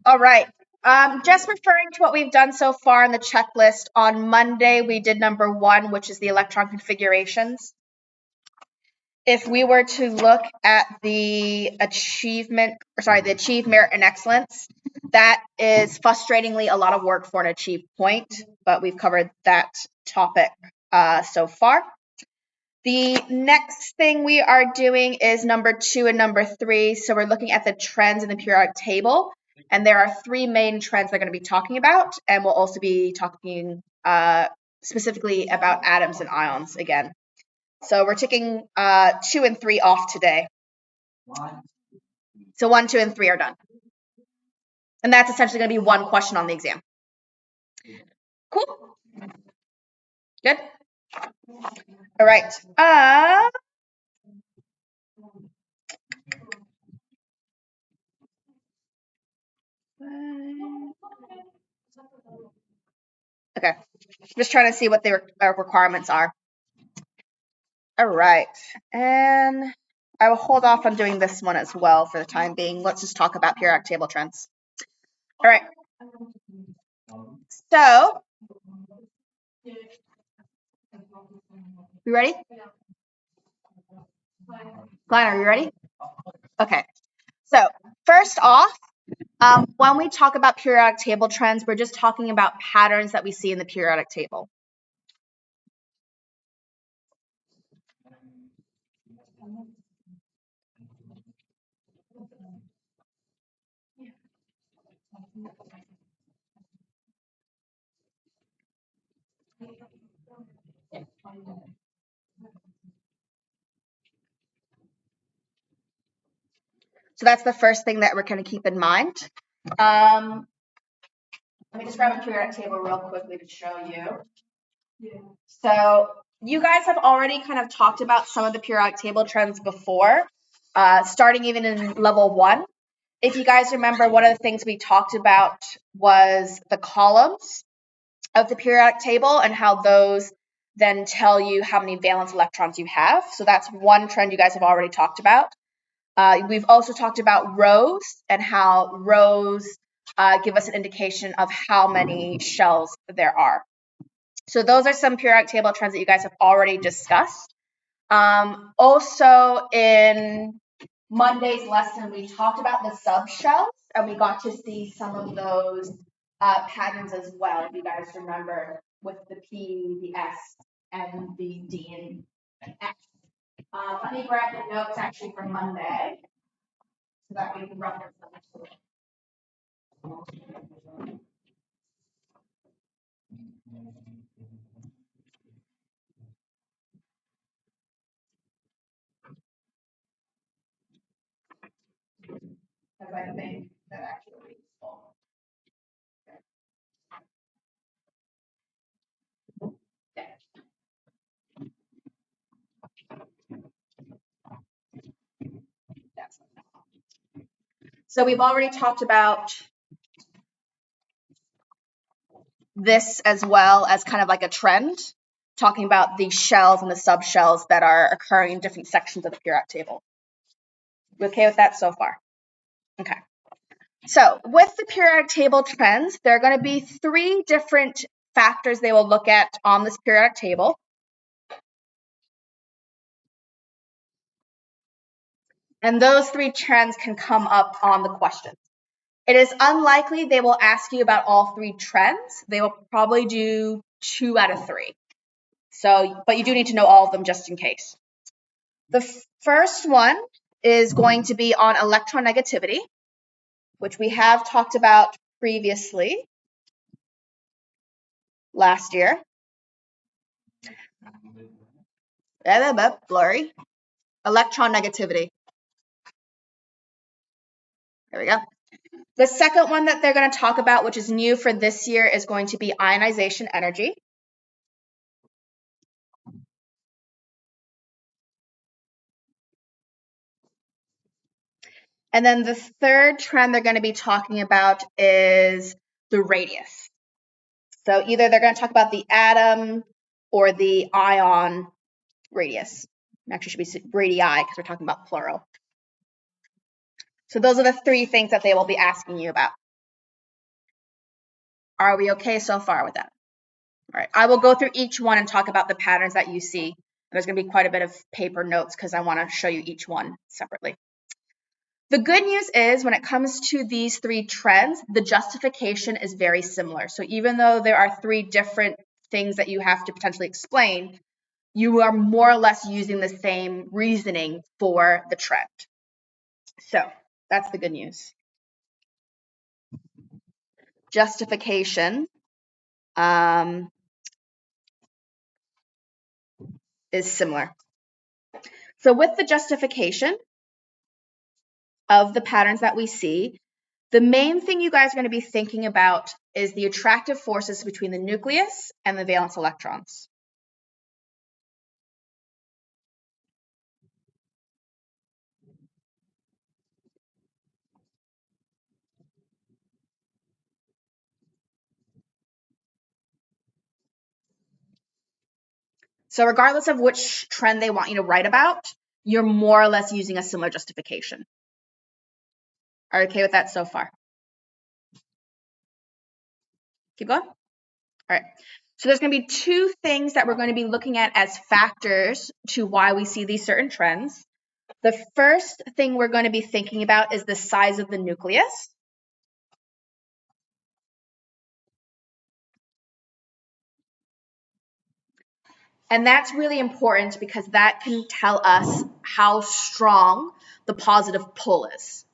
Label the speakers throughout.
Speaker 1: All right. Just referring to what we've done so far in the checklist, on Monday we did number 1, which is the electron configurations. If we were to look at the achieve merit and excellence, that is frustratingly a lot of work for an achieve point, but we've covered that topic so far. The next thing we are doing is number 2 and number 3. So we're looking at the trends in the periodic table. And there are 3 main trends they're going to be talking about. And we'll also be talking specifically about atoms and ions again. So we're taking 2 and 3 off today. So 1, 2, and 3 are done. And that's essentially going to be one question on the exam. Cool. Good. All right. Okay. Just trying to see what the requirements are. All right. And I will hold off on doing this one as well for the time being. Let's just talk about periodic table trends. All right. So, you ready? Glenn, are you ready? Okay. So, first off, when we talk about periodic table trends, we're just talking about patterns that we see in the periodic table. So that's the first thing that we're going to keep in mind. Let me just grab a periodic table real quickly to show you. So you guys have already kind of talked about some of the periodic table trends before, starting even in level 1. If you guys remember, one of the things we talked about was the columns of the periodic table and how those then tell you how many valence electrons you have. So that's one trend you guys have already talked about. We've also talked about rows and how rows give us an indication of how many shells there are. So those are some periodic table trends that you guys have already discussed. Also in Monday's lesson, we talked about the subshells, and we got to see some of those patterns as well, if you guys remember, with the P, the S, and the D and F. Let me grab the notes actually from Monday so that we can reference them. Because I think that actually is useful. So we've already talked about this as well as kind of like a trend, talking about the shells and the subshells that are occurring in different sections of the periodic table. You okay with that so far? Okay. So with the periodic table trends, there are going to be 3 different factors they will look at on this periodic table. And those 3 trends can come up on the questions. It is unlikely they will ask you about all 3 trends. They will probably do 2 out of 3. So, but you do need to know all of them just in case. The first one is going to be on electronegativity, which we have talked about previously last year. Blurry. Electronegativity. There we go. The second one that they're going to talk about, which is new for this year, is going to be ionization energy. And then the third trend they're going to be talking about is the radius. So either they're going to talk about the atom or the ion radius. Actually, should be radii because we're talking about plural. So those are the 3 things that they will be asking you about. Are we okay so far with that? All right, I will go through each one and talk about the patterns that you see. There's going to be quite a bit of paper notes because I want to show you each one separately. The good news is when it comes to these three trends, the justification is very similar. So even though there are three different things that you have to potentially explain, you are more or less using the same reasoning for the trend. So that's the good news. Justification is similar. So with the justification of the patterns that we see, the main thing you guys are going to be thinking about is the attractive forces between the nucleus and the valence electrons. So regardless of which trend they want you to write about, you're more or less using a similar justification. Are you okay with that so far? Keep going. All right. So there's going to be two things that we're going to be looking at as factors to why we see these certain trends. The first thing we're going to be thinking about is the size of the nucleus. And that's really important because that can tell us how strong the positive pull is.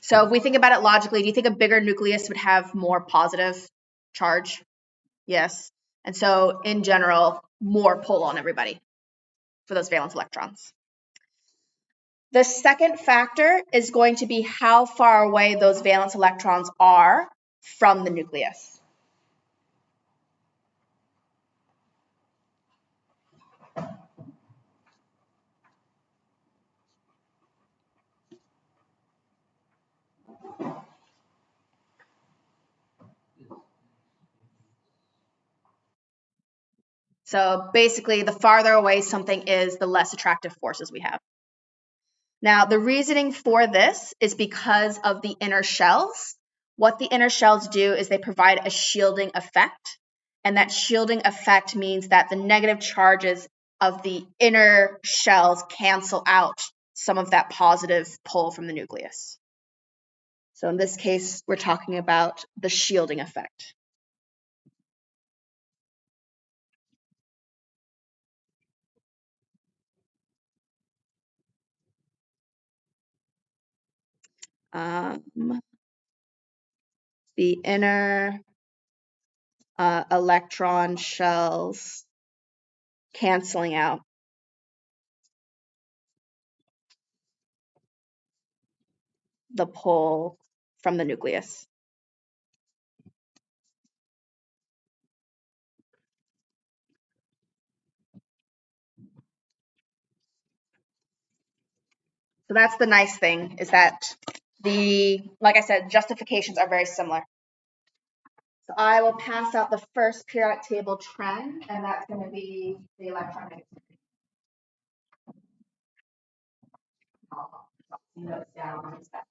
Speaker 1: So if we think about it logically, do you think a bigger nucleus would have more positive charge? Yes. And so in general, more pull on everybody for those valence electrons. The second factor is going to be how far away those valence electrons are from the nucleus. So basically, the farther away something is, the less attractive forces we have. Now, the reasoning for this is because of the inner shells. What the inner shells do is they provide a shielding effect. And that shielding effect means that the negative charges of the inner shells cancel out some of that positive pull from the nucleus. So in this case, we're talking about the shielding effect. The inner electron shells canceling out the pull from the nucleus. So that's the nice thing, is that like I said, justifications are very similar. So I will pass out the first periodic table trend, and that's going to be the electron negativity. I'll notes down on this back.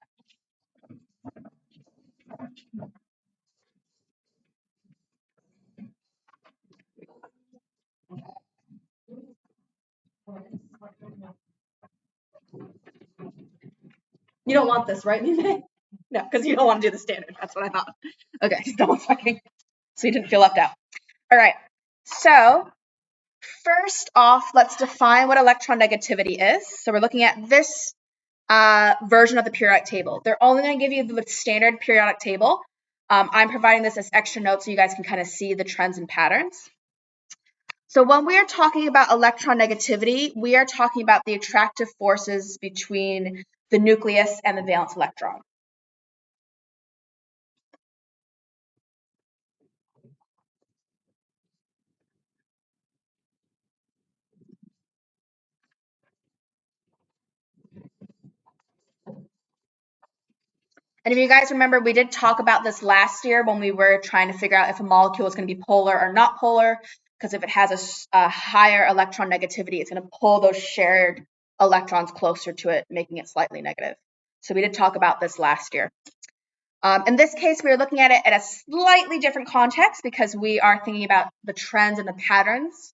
Speaker 1: You don't want this, right? No, because you don't want to do the standard. That's what I thought. Okay, double checking. So you didn't feel left out. All right. So first off, let's define what electron negativity is. So we're looking at this version of the periodic table. They're only going to give you the standard periodic table. I'm providing this as extra notes so you guys can kind of see the trends and patterns. So when we are talking about electron negativity, we are talking about the attractive forces between the nucleus and the valence electron. And if you guys remember, we did talk about this last year when we were trying to figure out if a molecule is going to be polar or not polar, because if it has a higher electron negativity, it's going to pull those shared electrons closer to it, making it slightly negative. So we did talk about this last year. In this case, we are looking at it at a slightly different context because we are thinking about the trends and the patterns.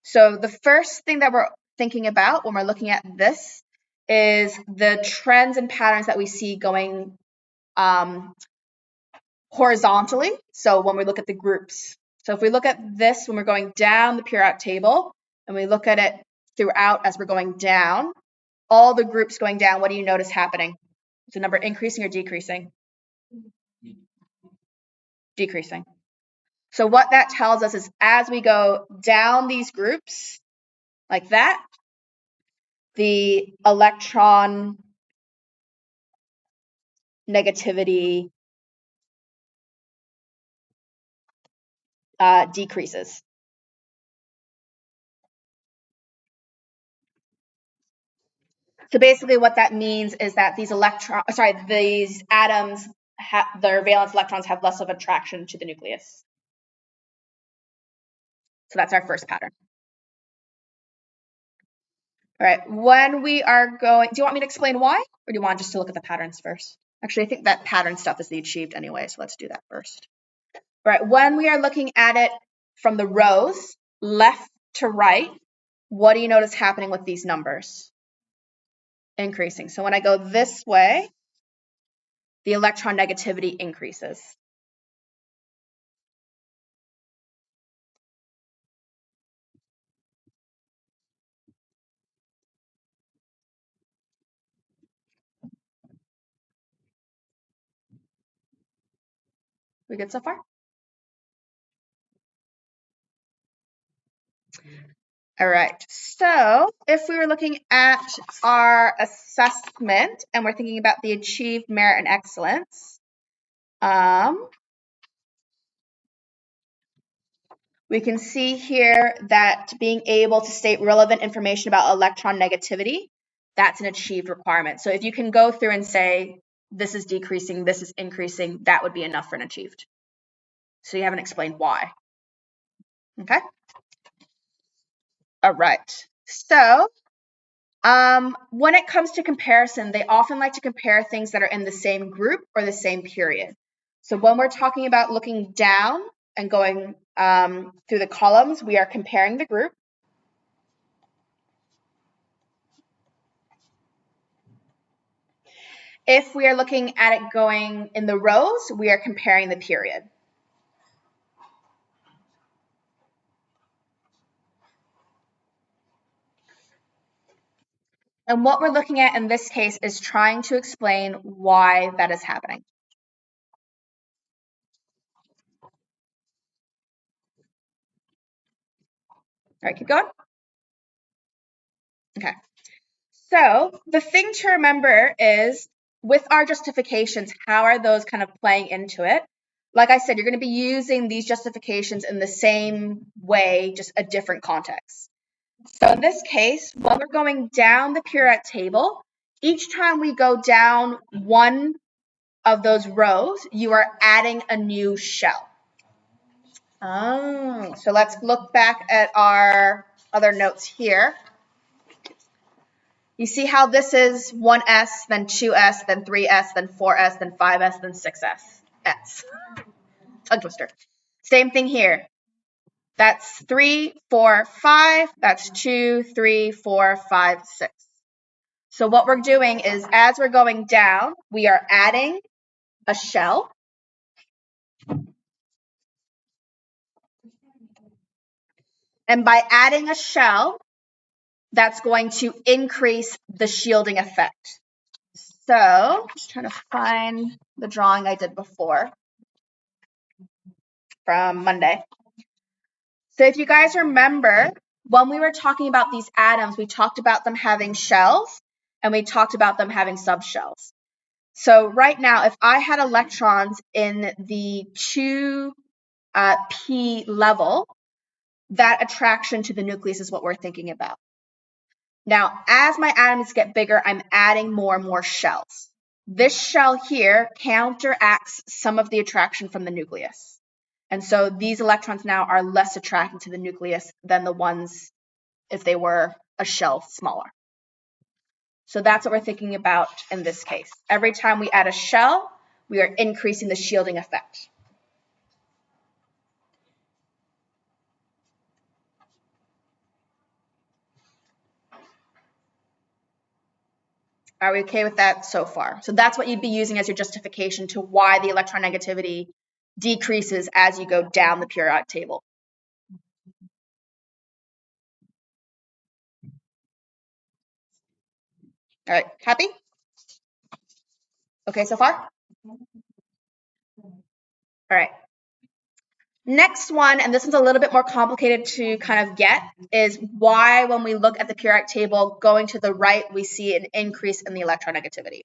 Speaker 1: So the first thing that we're thinking about when we're looking at this is the trends and patterns that we see going horizontally. So when we look at the groups. So if we look at this when we're going down the periodic table and we look at it throughout as we're going down, all the groups going down, what do you notice happening? Is the number increasing or decreasing? Decreasing. So what that tells us is as we go down these groups like that, the electron negativity decreases. So basically what that means is that these atoms, their valence electrons have less of attraction to the nucleus. So that's our first pattern. All right, when we are going, do you want me to explain why? Or do you want just to look at the patterns first? Actually, I think that pattern stuff is the achieved anyway, so let's do that first. All right, when we are looking at it from the rows, left to right, what do you notice happening with these numbers? Increasing. So when I go this way, the electron negativity increases. We good so far? All right, so if we were looking at our assessment and we're thinking about the achieved merit and excellence, we can see here that being able to state relevant information about electron negativity, that's an achieved requirement. So if you can go through and say, this is decreasing, this is increasing, that would be enough for an achieved. So you haven't explained why. Okay. All right. So when it comes to comparison, they often like to compare things that are in the same group or the same period. So when we're talking about looking down and going through the columns, we are comparing the group. If we are looking at it going in the rows, we are comparing the period. And what we're looking at in this case is trying to explain why that is happening. All right, keep going. Okay. So the thing to remember is with our justifications, how are those kind of playing into it? Like I said, you're going to be using these justifications in the same way, just a different context. So in this case, when we're going down the periodic table, each time we go down one of those rows, you are adding a new shell. Oh, so let's look back at our other notes here. You see how this is 1s, then 2s, then 3s, then 4s, then 5s, then 6s. S. Tongue twister. Same thing here. That's 3, 4, 5. That's 2, 3, 4, 5, 6. So what we're doing is as we're going down, we are adding a shell. And by adding a shell, that's going to increase the shielding effect. So just trying to find the drawing I did before from Monday. So if you guys remember, when we were talking about these atoms, we talked about them having shells and we talked about them having subshells. So right now, if I had electrons in the 2p level, that attraction to the nucleus is what we're thinking about. Now, as my atoms get bigger, I'm adding more and more shells. This shell here counteracts some of the attraction from the nucleus. And so these electrons now are less attracted to the nucleus than the ones if they were a shell smaller. So that's what we're thinking about in this case. Every time we add a shell, we are increasing the shielding effect. Are we okay with that so far? So that's what you'd be using as your justification to why the electronegativity decreases as you go down the periodic table. All right, happy? Okay so far? All right. Next one, and this one's a little bit more complicated to kind of get, is why when we look at the periodic table going to the right, we see an increase in the electronegativity.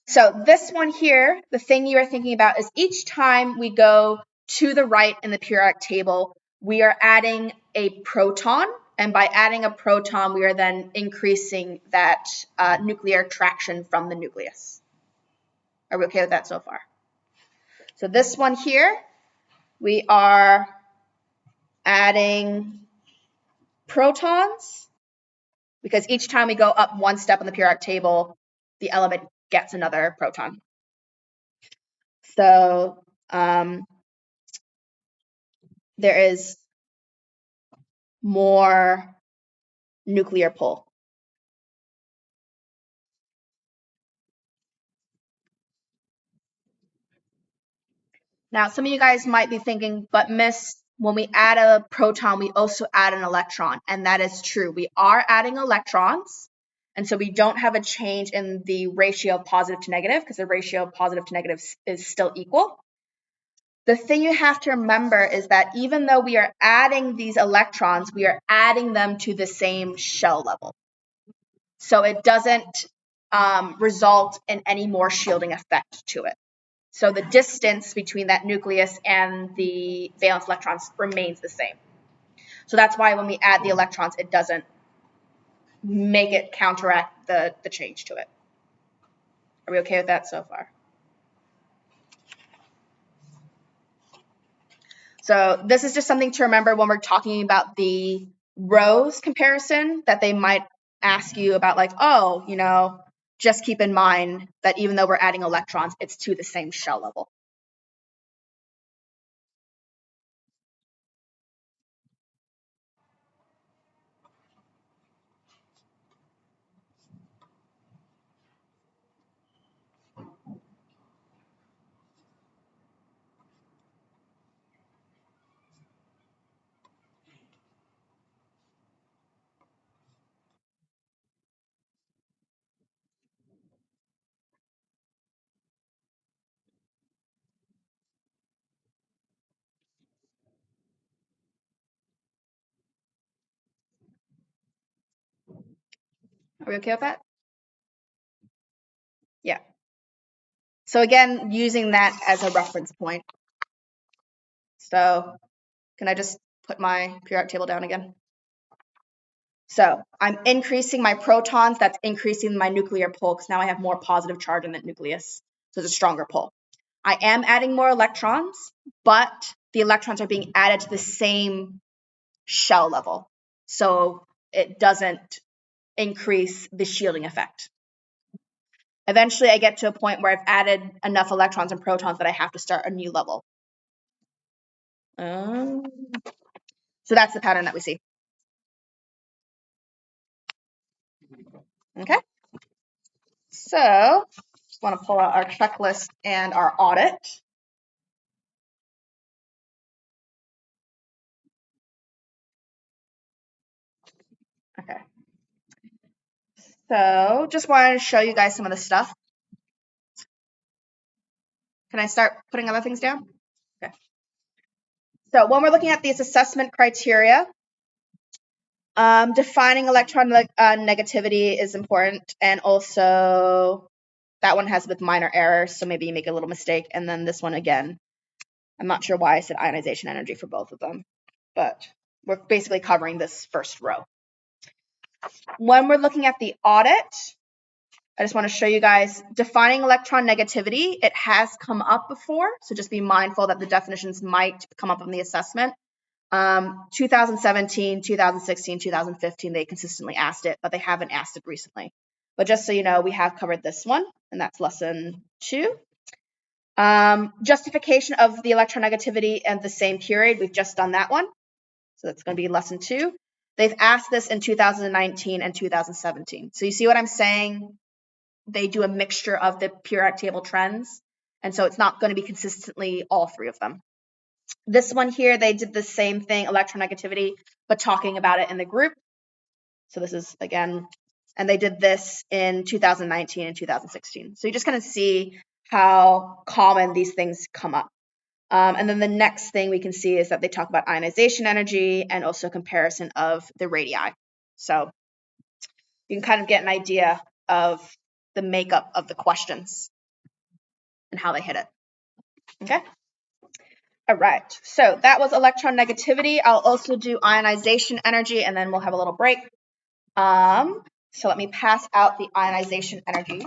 Speaker 1: So this one here, the thing you are thinking about is each time we go to the right in the periodic table, we are adding a proton. And by adding a proton, we are then increasing that nuclear attraction from the nucleus. Are we okay with that so far? So this one here, we are adding protons because each time we go up one step on the periodic table, the element gets another proton. So there is more nuclear pull. Now, some of you guys might be thinking, but Miss, when we add a proton, we also add an electron. And that is true. We are adding electrons. And so we don't have a change in the ratio of positive to negative because the ratio of positive to negative is still equal. The thing you have to remember is that even though we are adding these electrons, we are adding them to the same shell level. So it doesn't result in any more shielding effect to it. So the distance between that nucleus and the valence electrons remains the same. So that's why when we add the electrons, it doesn't make it counteract the change to it. Are we okay with that so far? So this is just something to remember when we're talking about the rows comparison, that they might ask you about, like, oh, you know, just keep in mind that even though we're adding electrons, it's to the same shell level. Are we okay with that? Yeah. So again, using that as a reference point. So can I just put my periodic table down again? So I'm increasing my protons, that's increasing my nuclear pull because now I have more positive charge in that nucleus. So it's a stronger pull. I am adding more electrons, but the electrons are being added to the same shell level. So it doesn't increase the shielding effect. Eventually, I get to a point where I've added enough electrons and protons that I have to start a new level. So that's the pattern that we see. Okay. So just want to pull out our checklist and our audit. Okay. So just wanted to show you guys some of the stuff. Can I start putting other things down? Okay. So when we're looking at these assessment criteria, defining electron negativity is important, and also that one has with minor errors, so maybe you make a little mistake. And then this one again, I'm not sure why I said ionization energy for both of them, but we're basically covering this first row. When we're looking at the audit, I just want to show you guys defining electron negativity. It has come up before, so just be mindful that the definitions might come up in the assessment. 2017, 2016, 2015, they consistently asked it, but they haven't asked it recently. But just so you know, we have covered this one, and that's lesson 2. Justification of the electronegativity and the same period, we've just done that one. So that's going to be lesson 2. They've asked this in 2019 and 2017. So you see what I'm saying? They do a mixture of the periodic table trends, and so it's not going to be consistently all 3 of them. This one here, they did the same thing, electronegativity, but talking about it in the group. So this is, again, and they did this in 2019 and 2016. So you just kind of see how common these things come up. And then the next thing we can see is that they talk about ionization energy and also comparison of the radii. So you can kind of get an idea of the makeup of the questions and how they hit it. Okay? All right, so that was electron negativity. I'll also do ionization energy, and then we'll have a little break. So let me pass out the ionization energy.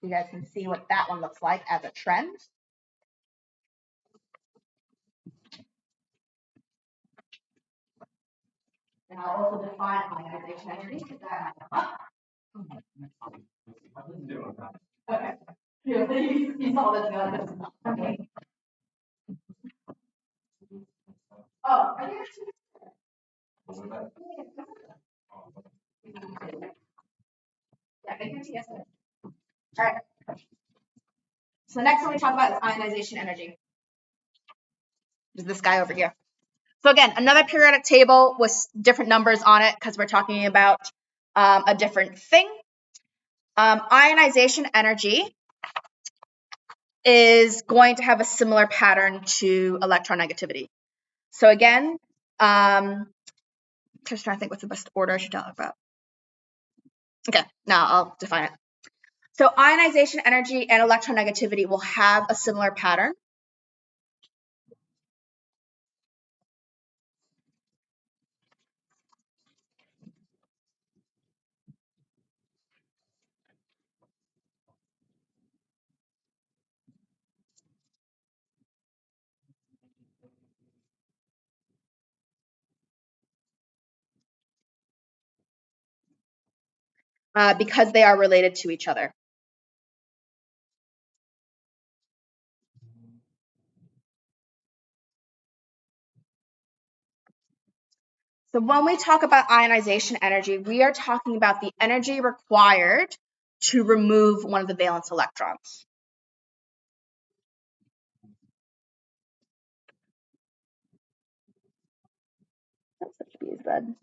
Speaker 1: You guys can see what that one looks like as a trend. And I'll also define ionization energy. Okay. You saw this one. Okay. Oh, I think yeah, I think yes. All right. So the next one we talk about is ionization energy. Is this guy over here. So again, another periodic table with different numbers on it because we're talking about a different thing. Ionization energy is going to have a similar pattern to electronegativity. So again, just trying to think what's the best order I should talk about. Okay, now I'll define it. So ionization energy and electronegativity will have a similar pattern. Because they are related to each other. So when we talk about ionization energy, we are talking about the energy required to remove one of the valence electrons. That's such B's bed.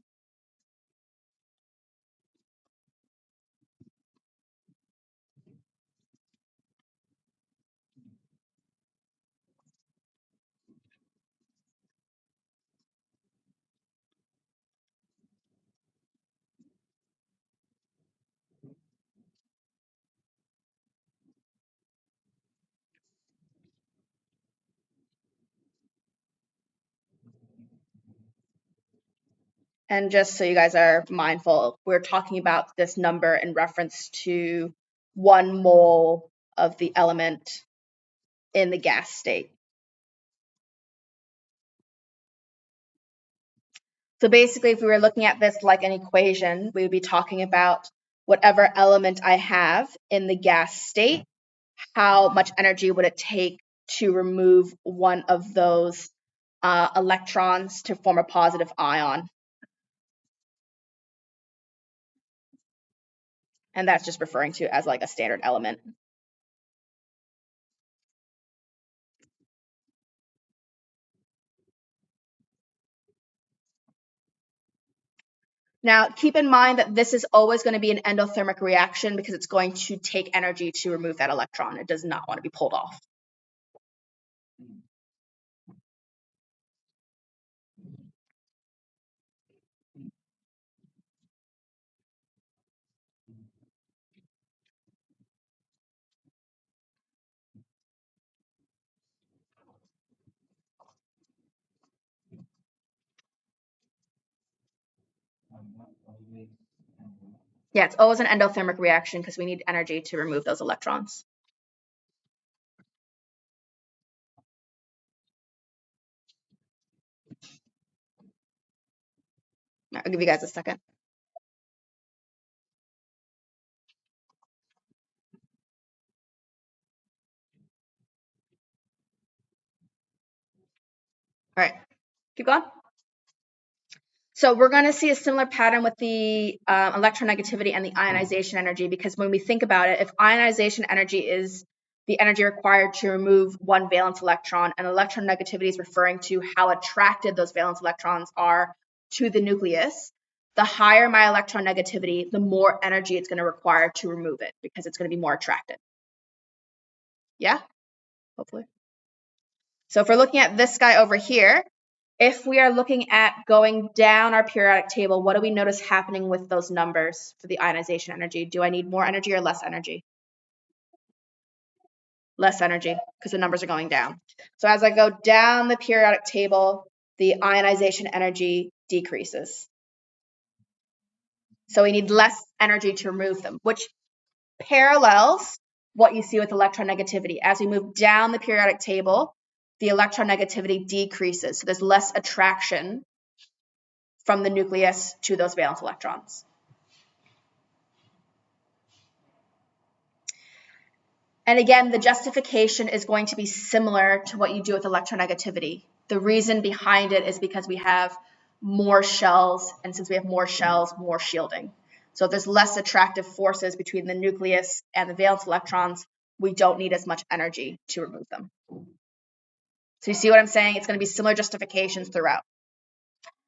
Speaker 1: And just so you guys are mindful, we're talking about this number in reference to 1 mole of the element in the gas state. So basically, if we were looking at this like an equation, we would be talking about whatever element I have in the gas state, how much energy would it take to remove one of those electrons to form a positive ion. And that's just referring to as like a standard element. Now, keep in mind that this is always going to be an endothermic reaction because it's going to take energy to remove that electron. It does not want to be pulled off. Yeah, it's always an endothermic reaction because we need energy to remove those electrons. I'll give you guys a second. All right, keep going. So we're going to see a similar pattern with the electronegativity and the ionization energy, because when we think about it, if ionization energy is the energy required to remove one valence electron, and electronegativity is referring to how attracted those valence electrons are to the nucleus, the higher my electronegativity, the more energy it's going to require to remove it, because it's going to be more attracted. Yeah, hopefully. So if we're looking at this guy over here, if we are looking at going down our periodic table, what do we notice happening with those numbers for the ionization energy? Do I need more energy or less energy? Less energy, because the numbers are going down. So as I go down the periodic table, the ionization energy decreases. So we need less energy to remove them, which parallels what you see with electronegativity. As we move down the periodic table, the electronegativity decreases. So there's less attraction from the nucleus to those valence electrons. And again, the justification is going to be similar to what you do with electronegativity. The reason behind it is because we have more shells, and since we have more shells, more shielding. So if there's less attractive forces between the nucleus and the valence electrons, we don't need as much energy to remove them. So you see what I'm saying? It's going to be similar justifications throughout.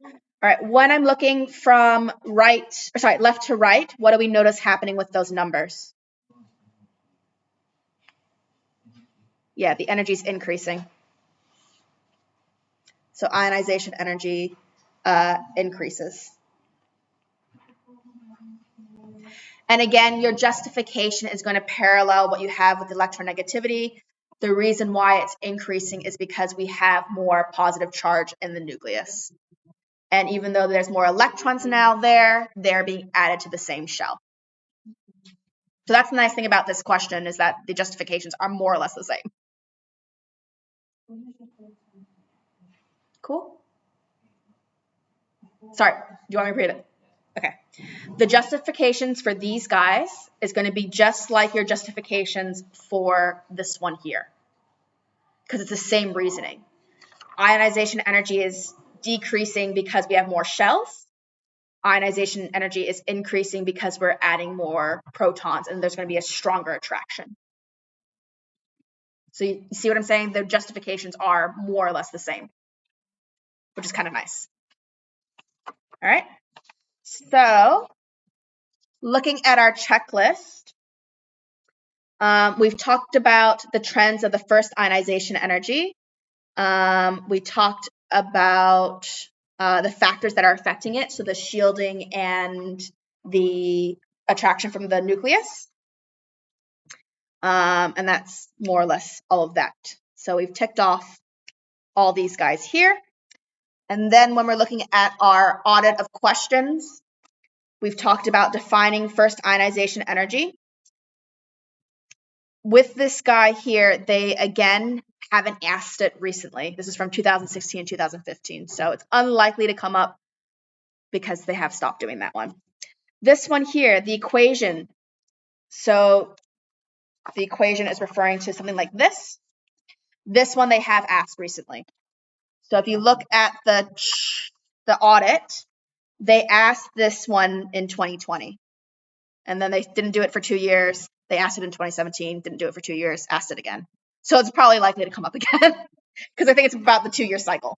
Speaker 1: All right, when I'm looking from left to right, what do we notice happening with those numbers? Yeah, the energy is increasing. So ionization energy increases. And again, your justification is going to parallel what you have with electronegativity. The reason why it's increasing is because we have more positive charge in the nucleus. And even though there's more electrons now there, they're being added to the same shell. So that's the nice thing about this question, is that the justifications are more or less the same. Cool? Sorry, do you want me to read it? Okay. The justifications for these guys is going to be just like your justifications for this one here, because it's the same reasoning. Ionization energy is decreasing because we have more shells. Ionization energy is increasing because we're adding more protons, and there's going to be a stronger attraction. So you see what I'm saying? The justifications are more or less the same, which is kind of nice. All right. So looking at our checklist, we've talked about the trends of the first ionization energy. We talked about the factors that are affecting it, so the shielding and the attraction from the nucleus. And that's more or less all of that. So we've ticked off all these guys here. And then when we're looking at our audit of questions, we've talked about defining first ionization energy. With this guy here, they again haven't asked it recently. This is from 2016 and 2015, so it's unlikely to come up because they have stopped doing that one. This one here, the equation. So the equation is referring to something like this. This one they have asked recently. So if you look at the audit, they asked this one in 2020. And then they didn't do it for 2 years. They asked it in 2017, didn't do it for 2 years, asked it again. So it's probably likely to come up again because I think it's about the 2-year cycle.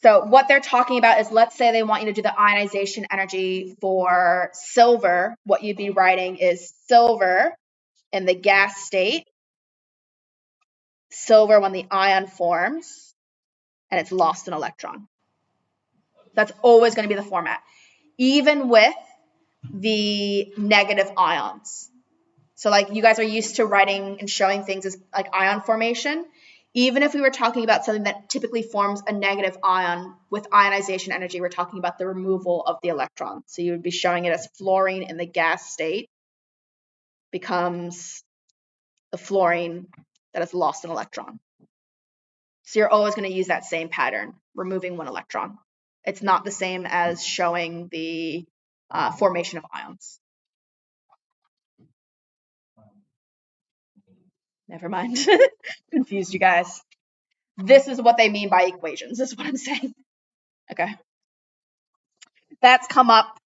Speaker 1: So what they're talking about is, let's say they want you to do the ionization energy for silver. What you'd be writing is silver in the gas state, silver when the ion forms, and it's lost an electron. That's always going to be the format, even with the negative ions. So like you guys are used to writing and showing things as like ion formation. Even if we were talking about something that typically forms a negative ion with ionization energy, we're talking about the removal of the electron. So you would be showing it as fluorine in the gas state becomes the fluorine that has lost an electron. So you're always going to use that same pattern, removing one electron. It's not the same as showing the formation of ions. Never mind. Confused you guys. This is what they mean by equations. This is what I'm saying. Okay. That's come up,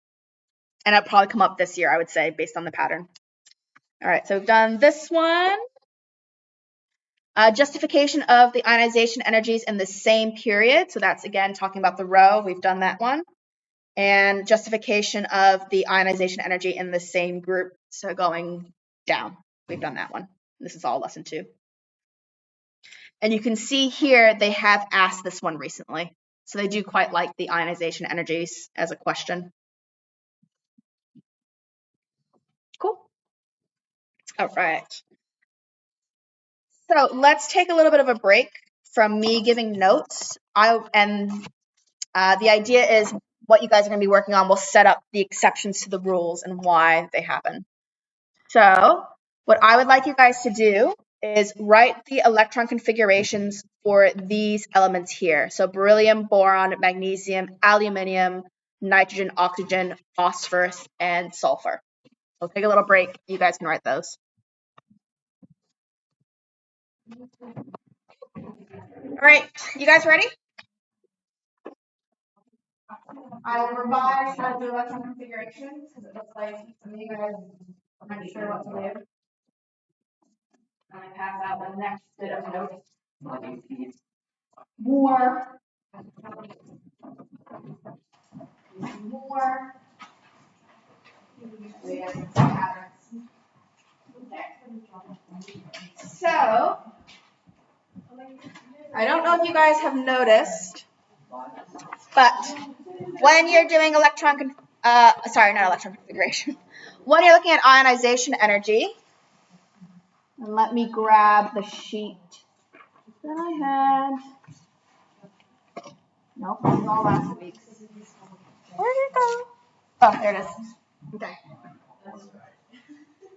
Speaker 1: and it'll probably come up this year, I would say, based on the pattern. All right, so we've done this one. Justification of the ionization energies in the same period. So that's, again, talking about the row. We've done that one. And justification of the ionization energy in the same group. So going down. We've done that one. This is all lesson 2. And you can see here they have asked this one recently. So they do quite like the ionization energies as a question. Cool. All right. So let's take a little bit of a break from me giving notes. The idea is what you guys are going to be working on will set up the exceptions to the rules and why they happen. So what I would like you guys to do is write the electron configurations for these elements here. So beryllium, boron, magnesium, aluminium, nitrogen, oxygen, phosphorus, and sulfur. So take a little break. You guys can write those. All right, you guys ready? I will revise how to do electron configurations because it looks like some of you guys are not sure what to do. I'm going to pass out the next bit of notes. More. So, I don't know if you guys have noticed, but when you're doing not electron configuration, when you're looking at ionization energy, and let me grab the sheet that I had. Nope, this is all last week's. Where did it go? Oh, there it is. Okay.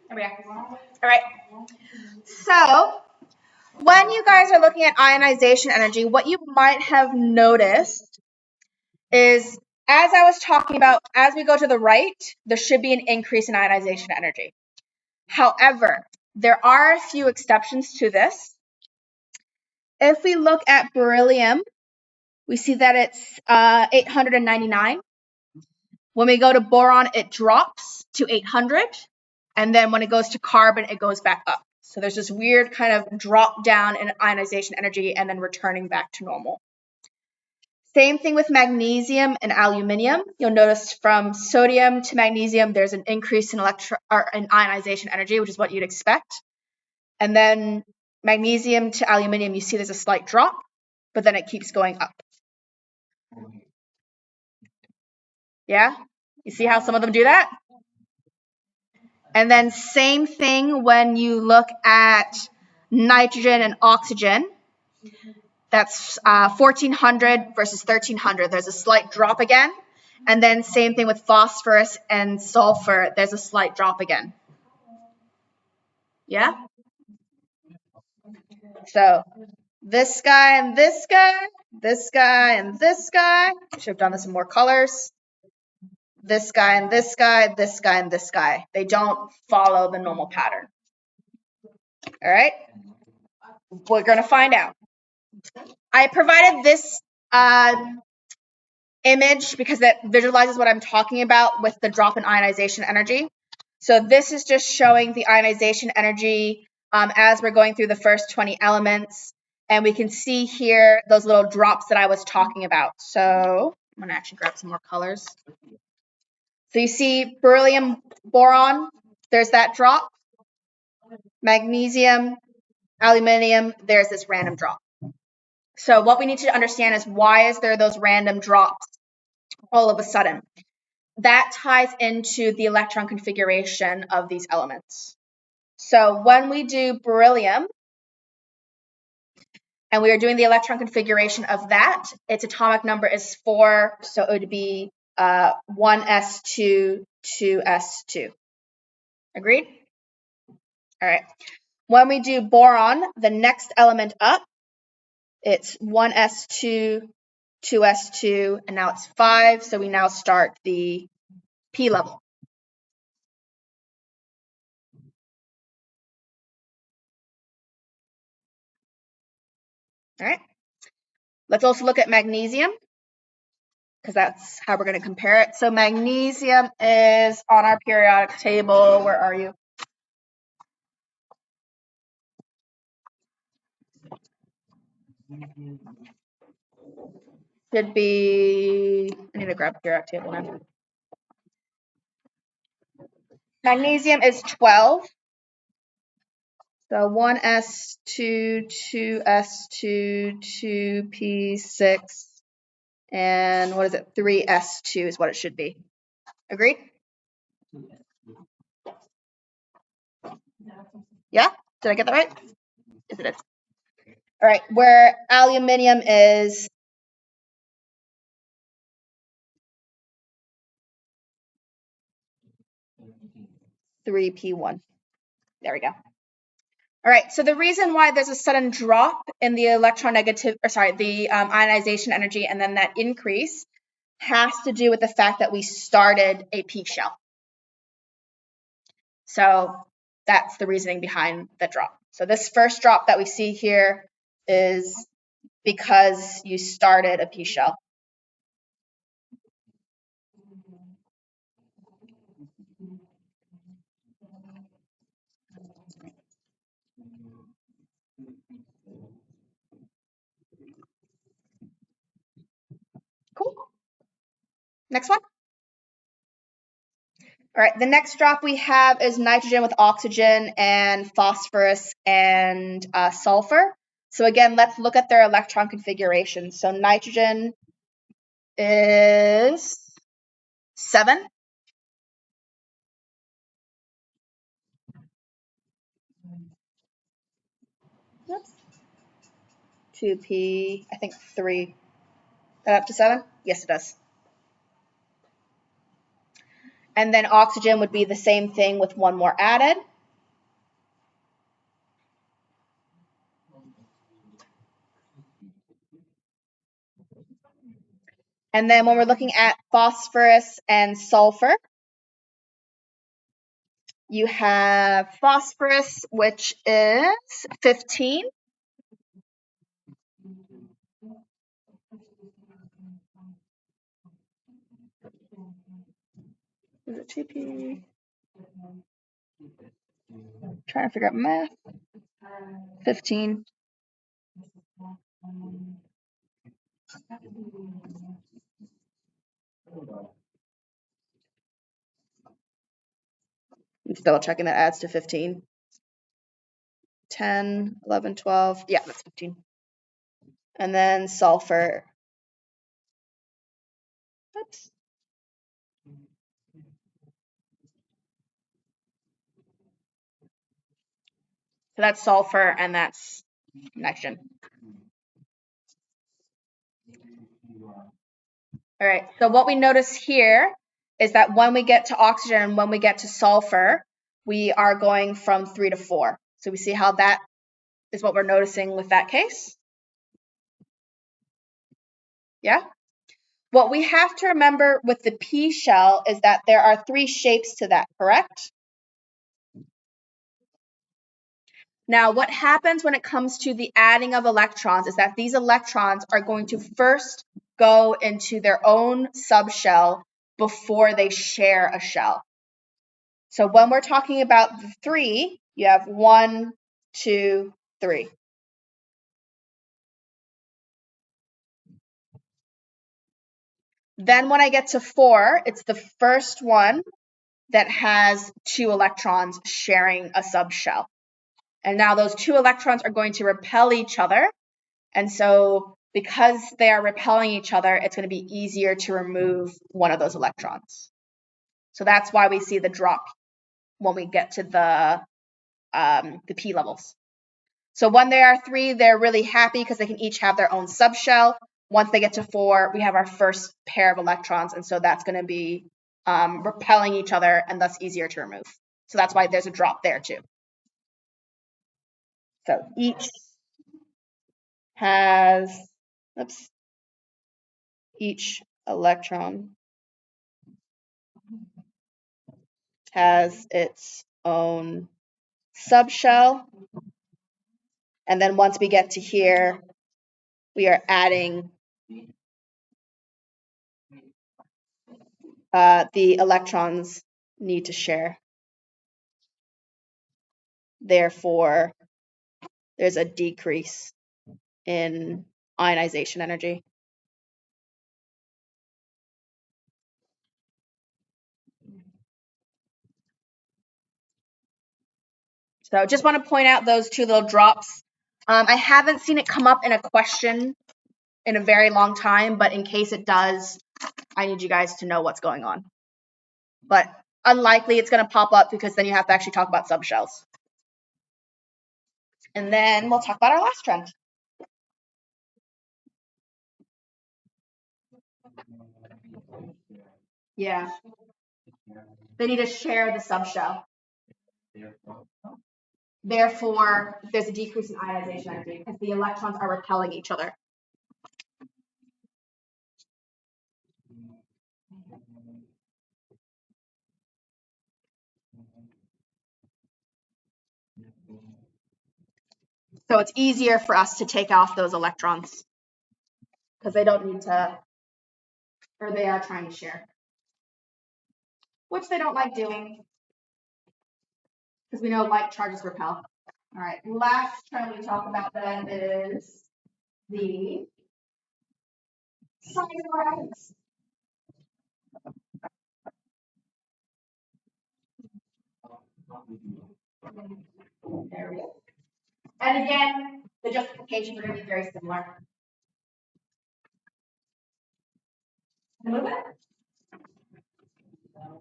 Speaker 1: There we are. All right. So, when you guys are looking at ionization energy, what you might have noticed is, as I was talking about, as we go to the right, there should be an increase in ionization energy. However, there are a few exceptions to this. If we look at beryllium, we see that it's 899. When we go to boron, it drops to 800. And then when it goes to carbon, it goes back up. So there's this weird kind of drop down in ionization energy and then returning back to normal. Same thing with magnesium and aluminium. You'll notice from sodium to magnesium, there's an increase in ionization energy, which is what you'd expect. And then magnesium to aluminium, you see there's a slight drop, but then it keeps going up. Yeah? You see how some of them do that? And then same thing when you look at nitrogen and oxygen. That's 1400 versus 1300. There's a slight drop again. And then same thing with phosphorus and sulfur. There's a slight drop again. Yeah? So this guy and this guy, this guy and this guy. I should have done this in more colors. This guy and this guy, this guy and this guy. They don't follow the normal pattern. All right? We're going to find out. I provided this image because it visualizes what I'm talking about with the drop in ionization energy. So this is just showing the ionization energy as we're going through the first 20 elements. And we can see here those little drops that I was talking about. So I'm going to actually grab some more colors. So you see beryllium, boron, there's that drop. Magnesium, aluminium, there's this random drop. So what we need to understand is, why is there those random drops all of a sudden? That ties into the electron configuration of these elements. So when we do beryllium, and we are doing the electron configuration of that. Its atomic number is 4, so it would be 1s2, 2s2. Agreed? All right. When we do boron, the next element up, it's 1s2, 2s2, and now it's 5, so we now start the p level. All right. Let's also look at magnesium, because that's how we're going to compare it. So magnesium is on our periodic table. Where are you? Should be, I need to grab the periodic table now. Magnesium is 12. So 1s2, 2s2, 2p6, and what is it? 3s2 is what it should be. Agreed? Yeah? Did I get that right? Yes, it is. All right, where aluminium is 3p1. There we go. All right, so the reason why there's a sudden drop in the the ionization energy and then that increase has to do with the fact that we started a p shell. So that's the reasoning behind the drop. So this first drop that we see here is because you started a p shell. Cool. Next one. All right, the next drop we have is nitrogen with oxygen and phosphorus and sulfur. So again, let's look at their electron configuration. So nitrogen is 7. Oops. 2p, I think 3. Up to 7? Yes, it does. And then oxygen would be the same thing with 1 more added. And then when we're looking at phosphorus and sulfur, you have phosphorus, which is 15. Is it 2p? Trying to figure out math. 15. I'm still checking that adds to 15. 10, 11, 12. Yeah, that's 15. And then sulfur. Oops. So that's sulfur and that's nitrogen. All right, so what we notice here is that when we get to oxygen and when we get to sulfur, we are going from 3 to 4. So we see how that is what we're noticing with that case. Yeah? What we have to remember with the P shell is that there are 3 shapes to that, correct? Now, what happens when it comes to the adding of electrons is that these electrons are going to first go into their own subshell before they share a shell. So when we're talking about the 3, you have 1, 2, 3. Then when I get to 4, it's the first one that has 2 electrons sharing a subshell. And now those 2 electrons are going to repel each other. And so because they are repelling each other, it's going to be easier to remove one of those electrons. So that's why we see the drop when we get to the P levels. So when they are 3, they're really happy because they can each have their own subshell. Once they get to 4, we have our first pair of electrons, and so that's going to be repelling each other and thus easier to remove. So that's why there's a drop there too. So each has, each electron has its own subshell. And then once we get to here, we are adding the electrons need to share. Therefore, there's a decrease in ionization energy. So just want to point out those 2 little drops. I haven't seen it come up in a question in a very long time, but in case it does, I need you guys to know what's going on. But unlikely it's going to pop up because then you have to actually talk about subshells. And then we'll talk about our last trend. Yeah. They need to share the subshell. Therefore, there's a decrease in ionization energy because the electrons are repelling each other. So it's easier for us to take off those electrons because they don't need to, or they are trying to share, which they don't like doing because we know like charges repel. All right, last trend we talk about then is the size of our atoms. There we go. And again, the justifications are going to be very similar. Move it?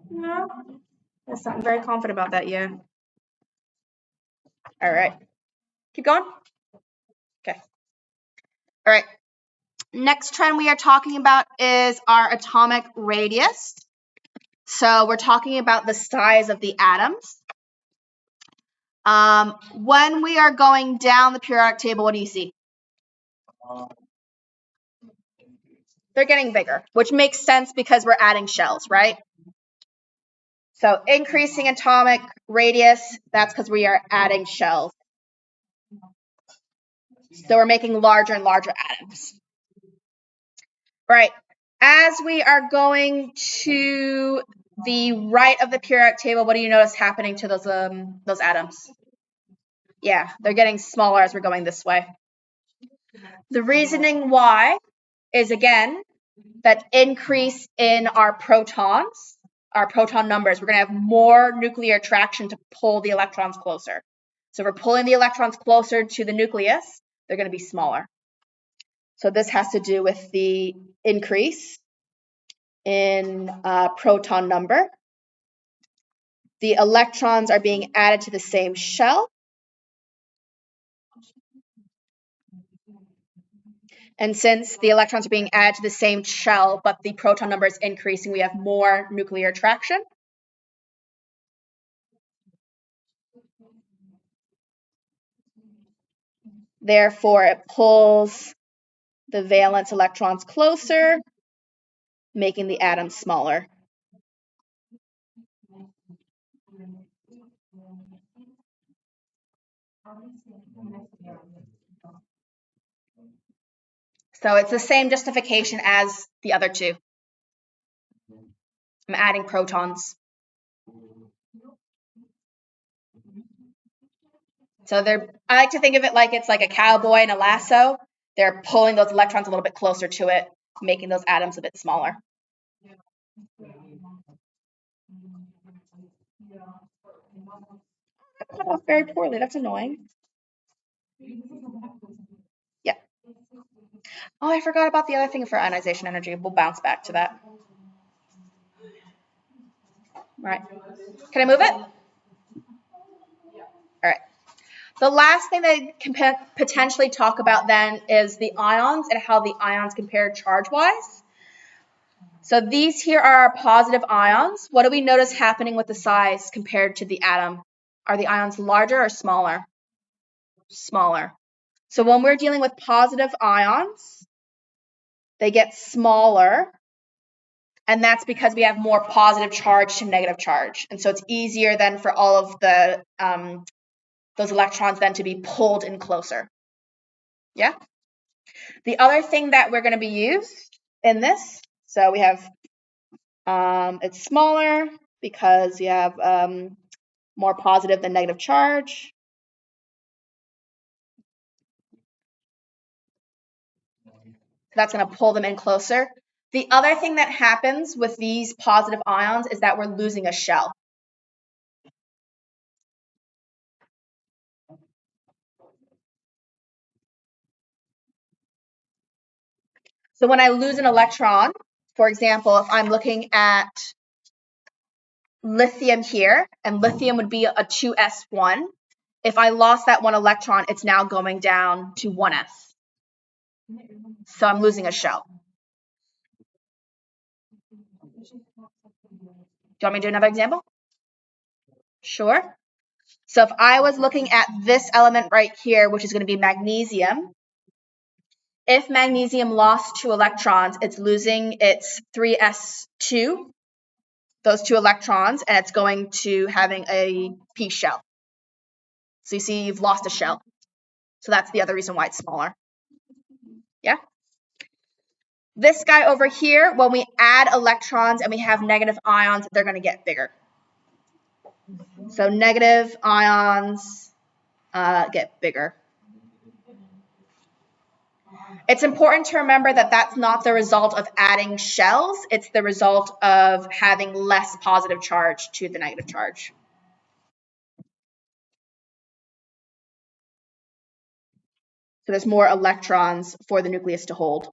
Speaker 1: No, that's not very confident about that yet. All right, keep going. Okay. All right. Next trend we are talking about is our atomic radius. So we're talking about the size of the atoms. When we are going down the periodic table, what do you see? They're getting bigger, which makes sense because we're adding shells, right? So increasing atomic radius, that's because we are adding shells. So we're making larger and larger atoms. Right. As we are going to the right of the periodic table, what do you notice happening to those atoms? Yeah, they're getting smaller as we're going this way. The reasoning why is, again, that increase in our protons, our proton numbers. We're going to have more nuclear attraction to pull the electrons closer. So if we're pulling the electrons closer to the nucleus, they're going to be smaller. So this has to do with the increase in proton number. The electrons are being added to the same shell. And since the electrons are being added to the same shell, but the proton number is increasing, we have more nuclear attraction. Therefore, it pulls the valence electrons closer, making the atoms smaller. So it's the same justification as the other 2. I'm adding protons. So I like to think of it like it's like a cowboy and a lasso. They're pulling those electrons a little bit closer to it, making those atoms a bit smaller. That cut off very poorly. That's annoying. Yeah. Oh, I forgot about the other thing for ionization energy. We'll bounce back to that. All right. Can I move it? All right. The last thing they can potentially talk about then is the ions and how the ions compare charge-wise. So these here are our positive ions. What do we notice happening with the size compared to the atom? Are the ions larger or smaller? Smaller. So when we're dealing with positive ions, they get smaller, and that's because we have more positive charge to negative charge. And so it's easier then for all of the those electrons then to be pulled in closer. Yeah? The other thing that we're going to be used in this, so we have, it's smaller because you have more positive than negative charge. That's going to pull them in closer. The other thing that happens with these positive ions is that we're losing a shell. So when I lose an electron, for example, if I'm looking at lithium here, and lithium would be a 2s1. If I lost that one electron, it's now going down to 1s. So I'm losing a shell. Do you want me to do another example? Sure. So if I was looking at this element right here, which is going to be magnesium, if magnesium lost 2 electrons, it's losing its 3s2, those 2 electrons, and it's going to having a p shell. So you see you've lost a shell. So that's the other reason why it's smaller. Yeah? This guy over here, when we add electrons and we have negative ions, they're going to get bigger. So negative ions get bigger. It's important to remember that that's not the result of adding shells. It's the result of having less positive charge to the negative charge. So there's more electrons for the nucleus to hold.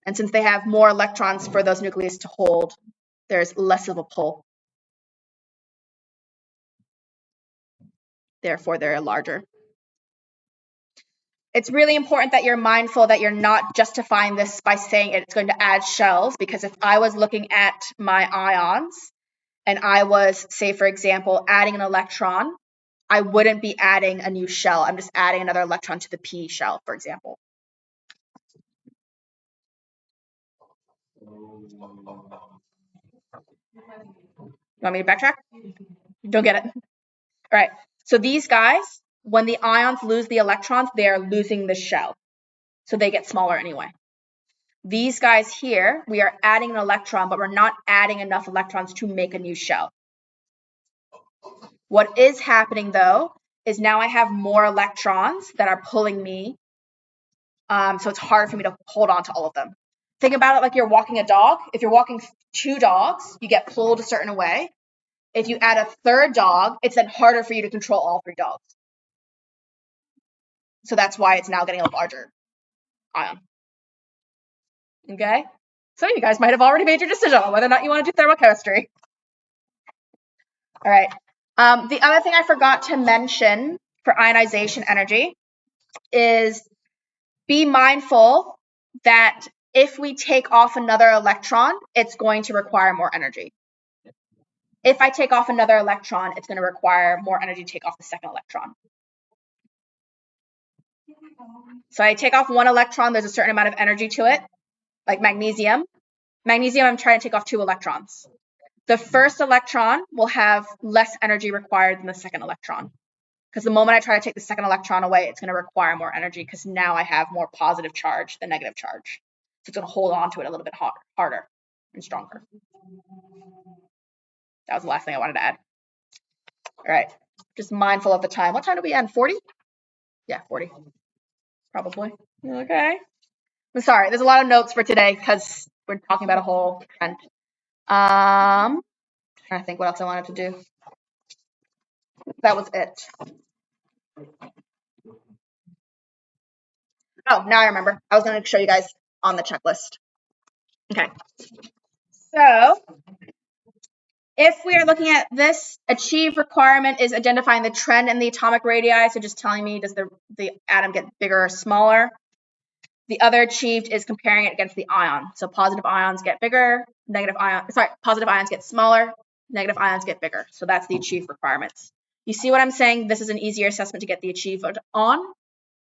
Speaker 1: And since they have more electrons for those nucleus to hold, there's less of a pull. Therefore, they're larger. It's really important that you're mindful that you're not justifying this by saying it's going to add shells, because if I was looking at my ions and I was, say, for example, adding an electron, I wouldn't be adding a new shell. I'm just adding another electron to the p shell, for example. You want me to backtrack? Don't get it. All right. So these guys, when the ions lose the electrons, they are losing the shell. So they get smaller anyway. These guys here, we are adding an electron, but we're not adding enough electrons to make a new shell. What is happening, though, is now I have more electrons that are pulling me. So it's hard for me to hold on to all of them. Think about it like you're walking a dog. If you're walking 2 dogs, you get pulled a certain way. If you add a 3rd dog, it's then harder for you to control all 3 dogs. So that's why it's now getting a larger ion. Okay? So you guys might have already made your decision on whether or not you want to do thermochemistry. All right. The other thing I forgot to mention for ionization energy is be mindful that if we take off another electron, it's going to require more energy. If I take off another electron, it's going to require more energy to take off the second electron. So I take off 1 electron, there's a certain amount of energy to it, like magnesium. Magnesium, I'm trying to take off 2 electrons. The first electron will have less energy required than the second electron. Because the moment I try to take the second electron away, it's going to require more energy because now I have more positive charge than negative charge. So it's going to hold on to it a little bit harder and stronger. That was the last thing I wanted to add. All right. Just mindful of the time. What time do we end? 40? Yeah, 40. Probably. Okay. I'm sorry. There's a lot of notes for today because we're talking about a whole trend. Trying to think what else I wanted to do. That was it. Oh, now I remember. I was going to show you guys on the checklist. Okay. So if we are looking at this, achieved requirement is identifying the trend in the atomic radii. So just telling me, does the atom get bigger or smaller? The other achieved is comparing it against the ion. So positive ions get bigger, positive ions get smaller, negative ions get bigger. So that's the achieved requirements. You see what I'm saying? This is an easier assessment to get the achieved on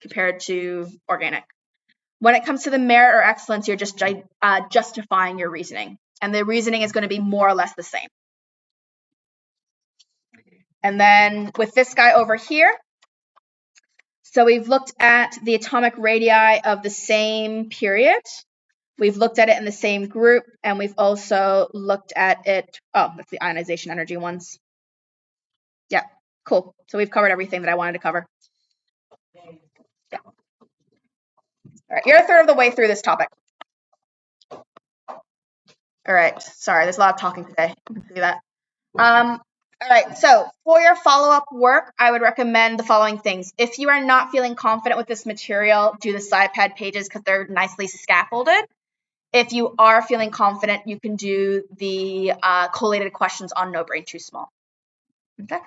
Speaker 1: compared to organic. When it comes to the merit or excellence, you're just justifying your reasoning. And the reasoning is going to be more or less the same. And then with this guy over here, so we've looked at the atomic radii of the same period. We've looked at it in the same group, and we've also looked at it. Oh, that's the ionization energy ones. Yeah, cool. So we've covered everything that I wanted to cover. Yeah. All right, you're a third of the way through this topic. All right, sorry, there's a lot of talking today. You can see that. All right, so for your follow-up work, I would recommend the following things. If you are not feeling confident with this material, do the SciPad pages because they're nicely scaffolded. If you are feeling confident, you can do the collated questions on No Brain Too Small. Okay.